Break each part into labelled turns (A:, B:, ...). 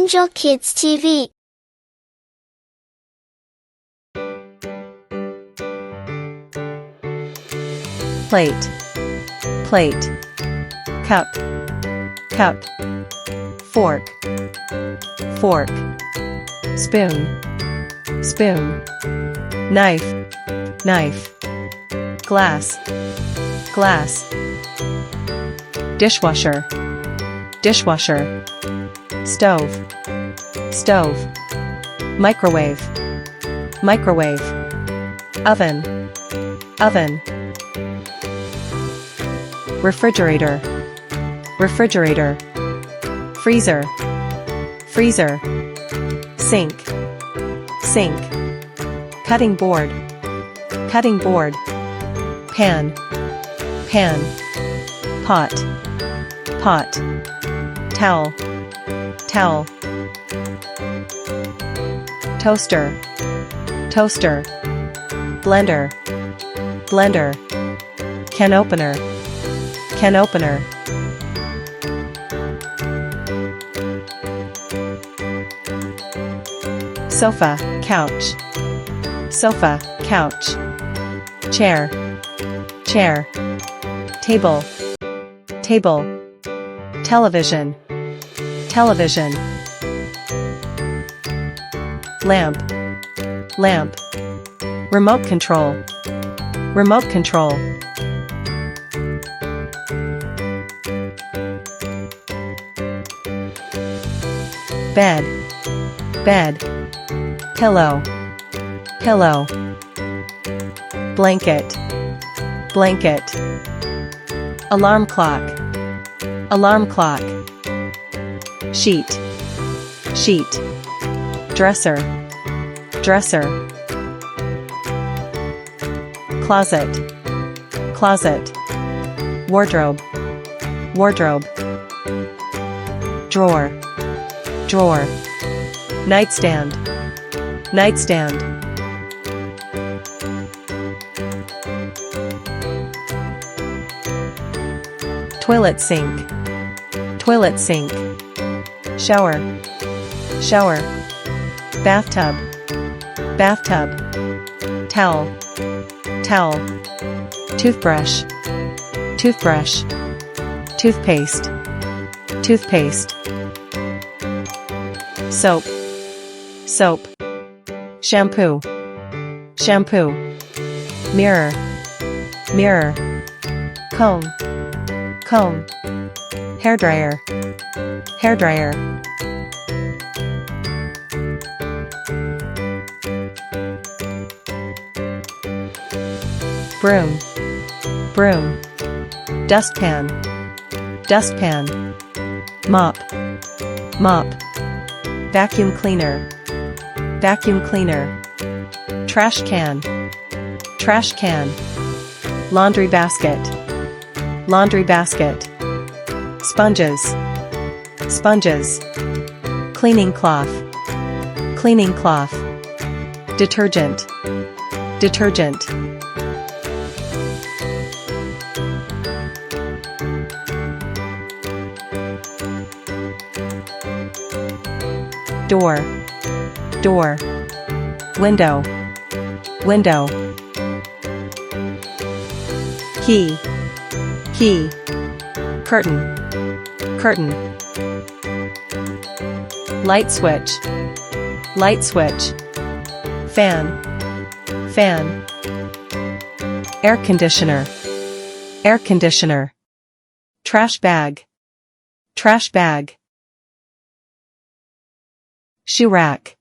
A: Angel Kids TV.
B: Plate, plate. Cup, cup. Fork, fork. Spoon, spoon. Knife, knife. Glass, glass. Dishwasher, dishwasher. Stove, stove. Microwave, microwave. Oven, oven. Refrigerator, refrigerator. Freezer, freezer. Sink, sink. Cutting board, cutting board. Pan, pan. Pot, pot. Towel, towel. Toaster, toaster. Blender, blender. Can opener, can opener. Sofa, couch. Sofa, couch. Chair, chair. Table, table. Television, television. Lamp, lamp. Remote control, remote control. Bed, bed. Pillow, pillow. Blanket, blanket. Alarm clock, alarm clock. Sheet, sheet. Dresser, dresser. Closet, closet. Wardrobe, wardrobe. Drawer, drawer. Nightstand, nightstand. Toilet sink, toilet sink. Shower, shower. Bathtub, bathtub. Towel, towel. Toothbrush, toothbrush. Toothpaste, toothpaste. Soap, soap. Shampoo, shampoo. Mirror, mirror. Comb, comb. Hairdryer, hairdryer. Broom, broom. Dustpan, dustpan. Mop, mop. Vacuum cleaner, vacuum cleaner. Trash can, trash can. Laundry basket, laundry basket. Sponges, sponges. Cleaning cloth, cleaning cloth. Detergent, detergent. Door, door. Window, window. Key, key. Curtain, curtain. Light switch, light switch. Fan, fan. Air conditioner, air conditioner. Trash bag, trash bag. Shoe rack,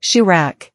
B: shoe rack.